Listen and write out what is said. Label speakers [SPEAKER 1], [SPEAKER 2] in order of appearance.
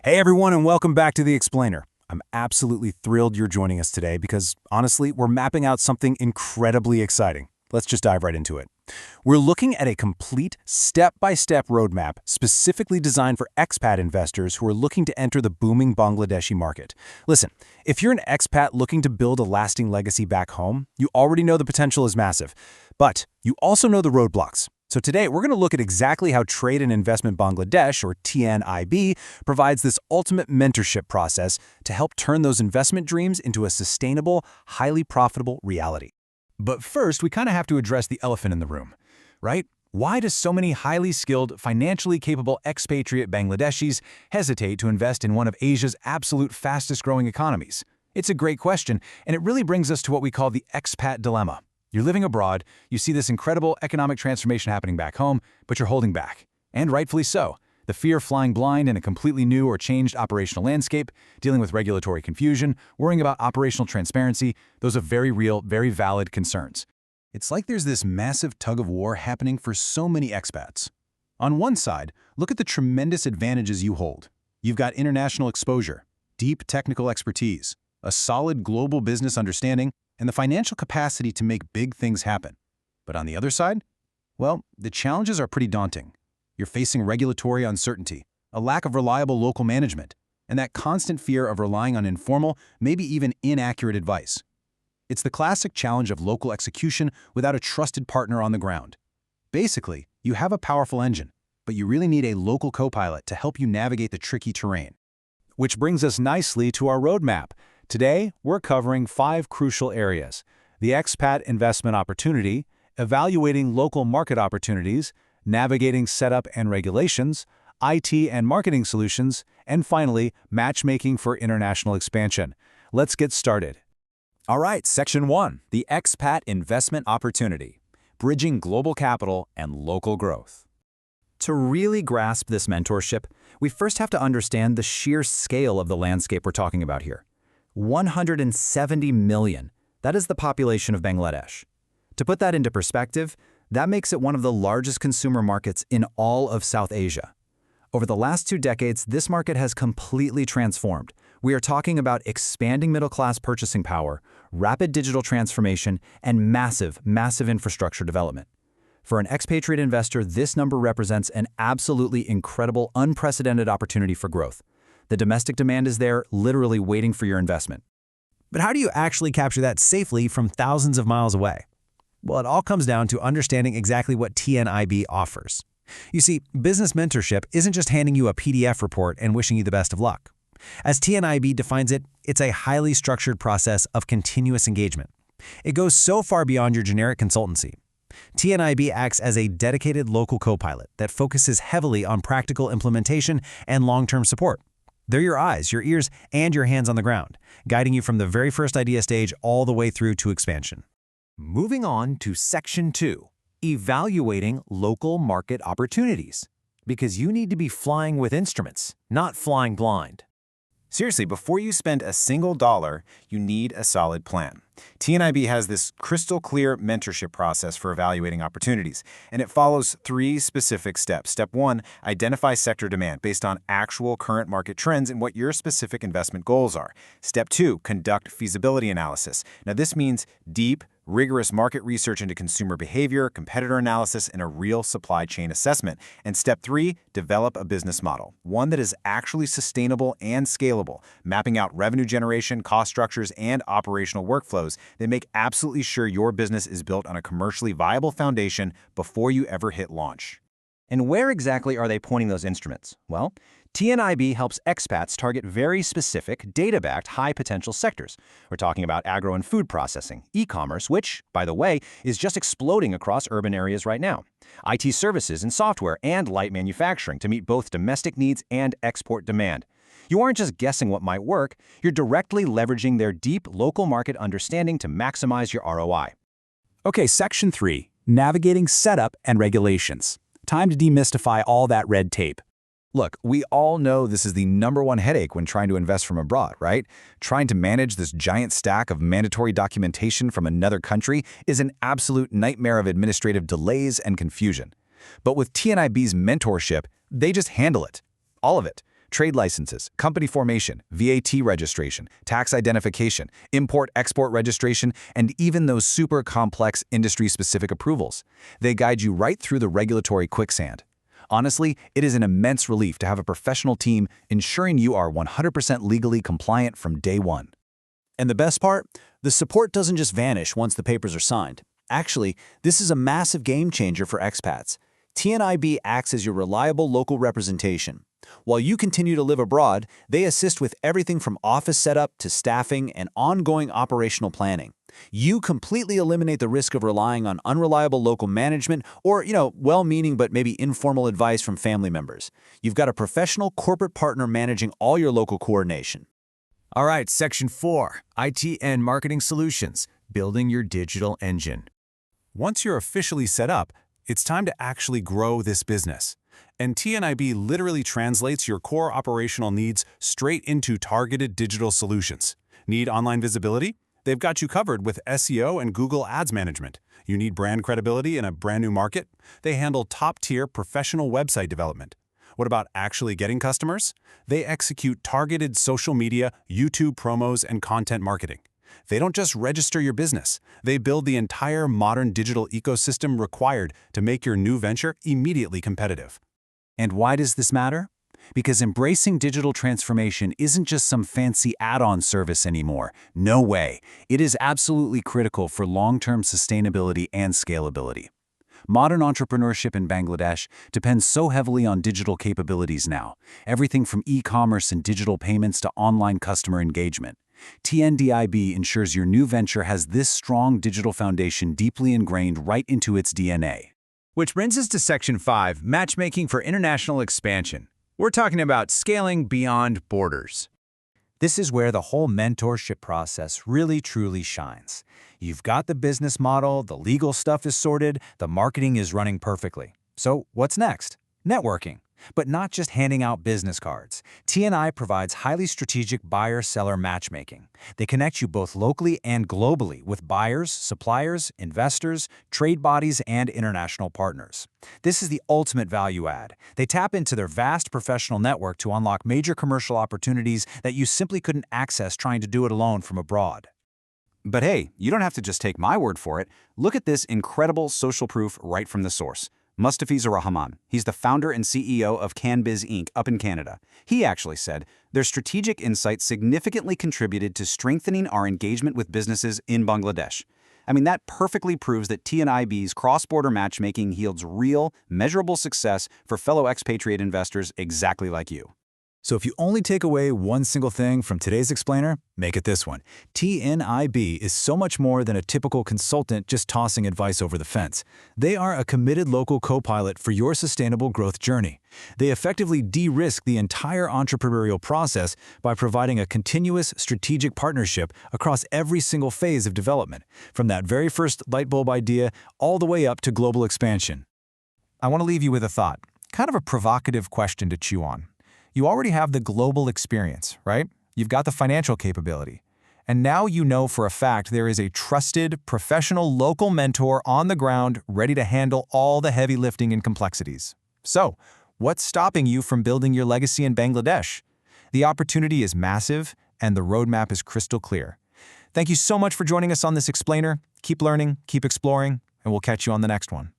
[SPEAKER 1] Hey everyone, and welcome back to The Explainer. I'm absolutely thrilled you're joining us today because, honestly, we're mapping out something incredibly exciting. Let's just dive right into it. We're looking at a complete step-by-step roadmap specifically designed for expat investors who are looking to enter the booming Bangladeshi market. Listen, if you're an expat looking to build a lasting legacy back home, you already know the potential is massive. But you also know the roadblocks. So today, we're going to look at exactly how Trade and Investment Bangladesh, or TNIB, provides this ultimate mentorship process to help turn those investment dreams into a sustainable, highly profitable reality. But first, we kind of have to address the elephant in the room, right? Why do so many highly skilled, financially capable expatriate Bangladeshis hesitate to invest in one of Asia's absolute fastest-growing economies? It's a great question, and it really brings us to what we call the expat dilemma. You're living abroad, you see this incredible economic transformation happening back home, but you're holding back. And rightfully so. The fear of flying blind in a completely new or changed operational landscape, dealing with regulatory confusion, worrying about operational transparency, those are very real, very valid concerns. It's like there's this massive tug-of-war happening for so many expats. On one side, look at the tremendous advantages you hold. You've got international exposure, deep technical expertise, a solid global business understanding, and the financial capacity to make big things happen. But on the other side, well, the challenges are pretty daunting. You're facing regulatory uncertainty, a lack of reliable local management, and that constant fear of relying on informal, maybe even inaccurate advice. It's the classic challenge of local execution without a trusted partner on the ground. Basically, you have a powerful engine, but you really need a local co-pilot to help you navigate the tricky terrain. Which brings us nicely to our roadmap. Today, we're covering 5 crucial areas: the expat investment opportunity, evaluating local market opportunities, navigating setup and regulations, IT and marketing solutions, and finally, matchmaking for international expansion. Let's get started. All right, Section 1, the expat investment opportunity, bridging global capital and local growth. To really grasp this mentorship, we first have to understand the sheer scale of the landscape we're talking about here. 170 million. That is the population of Bangladesh. To put that into perspective, that makes it one of the largest consumer markets in all of South Asia. Over the last 2 decades, this market has completely transformed. We are talking about expanding middle-class purchasing power, rapid digital transformation, and massive infrastructure development. For an expatriate investor, this number represents an absolutely incredible, unprecedented opportunity for growth. The domestic demand is there, literally waiting for your investment. But how do you actually capture that safely from thousands of miles away? Well, it all comes down to understanding exactly what TNIB offers. You see, business mentorship isn't just handing you a PDF report and wishing you the best of luck. As TNIB defines it, it's a highly structured process of continuous engagement. It goes so far beyond your generic consultancy. TNIB acts as a dedicated local co-pilot that focuses heavily on practical implementation and long-term support. They're your eyes, your ears, and your hands on the ground, guiding you from the very first idea stage all the way through to expansion. Moving on to Section 2, evaluating local market opportunities. Because you need to be flying with instruments, not flying blind. Seriously, before you spend a single dollar, you need a solid plan. TNIB has this crystal clear mentorship process for evaluating opportunities, and it follows 3 specific steps. Step 1, identify sector demand based on actual current market trends and what your specific investment goals are. Step 2, conduct feasibility analysis. Now this means deep, rigorous market research into consumer behavior, competitor analysis, and a real supply chain assessment. And step 3, develop a business model, one that is actually sustainable and scalable, mapping out revenue generation, cost structures, and operational workflows that make absolutely sure your business is built on a commercially viable foundation before you ever hit launch. And where exactly are they pointing those instruments? Well, TNIB helps expats target very specific, data-backed, high-potential sectors. We're talking about agro and food processing, e-commerce, which, by the way, is just exploding across urban areas right now, IT services and software, and light manufacturing to meet both domestic needs and export demand. You aren't just guessing what might work, you're directly leveraging their deep local market understanding to maximize your ROI. Okay, Section 3, navigating setup and regulations. Time to demystify all that red tape. Look, we all know this is the #1 headache when trying to invest from abroad, right? Trying to manage this giant stack of mandatory documentation from another country is an absolute nightmare of administrative delays and confusion. But with TNIB's mentorship, they just handle it. All of it.
[SPEAKER 2] trade licenses, company formation, VAT registration, tax identification, import-export registration, and even those super complex industry-specific approvals. They guide you right through the regulatory quicksand. Honestly, it is an immense relief to have a professional team ensuring you are 100% legally compliant from day one.
[SPEAKER 3] And the best part? The support doesn't just vanish once the papers are signed. Actually, this is a massive game changer for expats. TNIB acts as your reliable local representation. While you continue to live abroad, they assist with everything from office setup to staffing and ongoing operational planning. You completely eliminate the risk of relying on unreliable local management or, well-meaning but maybe informal advice from family members. You've got a professional corporate partner managing all your local coordination.
[SPEAKER 1] All right, Section 4, IT and Marketing Solutions, building your digital engine. Once you're officially set up, it's time to actually grow this business. And TNIB literally translates your core operational needs straight into targeted digital solutions. Need online visibility? They've got you covered with SEO and Google Ads management. You need brand credibility in a brand new market? They handle top-tier professional website development. What about actually getting customers? They execute targeted social media, YouTube promos, and content marketing. They don't just register your business. They build the entire modern digital ecosystem required to make your new venture immediately competitive. And why does this matter? Because embracing digital transformation isn't just some fancy add-on service anymore. No way. It is absolutely critical for long-term sustainability and scalability. Modern entrepreneurship in Bangladesh depends so heavily on digital capabilities now, everything from e-commerce and digital payments to online customer engagement. TNDIB ensures your new venture has this strong digital foundation deeply ingrained right into its DNA.
[SPEAKER 2] Which brings us to Section 5, matchmaking for international expansion. We're talking about scaling beyond borders.
[SPEAKER 3] This is where the whole mentorship process really truly shines. You've got the business model, the legal stuff is sorted, the marketing is running perfectly. So what's next? Networking. But not just handing out business cards. TNI provides highly strategic buyer-seller matchmaking. They connect you both locally and globally with buyers, suppliers, investors, trade bodies, and international partners. This is the ultimate value add. They tap into their vast professional network to unlock major commercial opportunities that you simply couldn't access trying to do it alone from abroad.
[SPEAKER 2] But hey, you don't have to just take my word for it. Look at this incredible social proof right from the source. Mustafiz Rahman. He's the founder and CEO of CanBiz Inc. up in Canada. He actually said, their strategic insights significantly contributed to strengthening our engagement with businesses in Bangladesh. I mean, that perfectly proves that TNIB's cross-border matchmaking yields real, measurable success for fellow expatriate investors exactly like you.
[SPEAKER 3] So if you only take away one single thing from today's explainer, make it this one. TNIB is so much more than a typical consultant just tossing advice over the fence. They are a committed local co-pilot for your sustainable growth journey. They effectively de-risk the entire entrepreneurial process by providing a continuous strategic partnership across every single phase of development, from that very first light bulb idea all the way up to global expansion. I want to leave you with a thought, kind of a provocative question to chew on. You already have the global experience, right? You've got the financial capability. And now you know for a fact there is a trusted, professional local mentor on the ground ready to handle all the heavy lifting and complexities. So, what's stopping you from building your legacy in Bangladesh? The opportunity is massive, and the roadmap is crystal clear. Thank you so much for joining us on this explainer. Keep learning, keep exploring, and we'll catch you on the next one.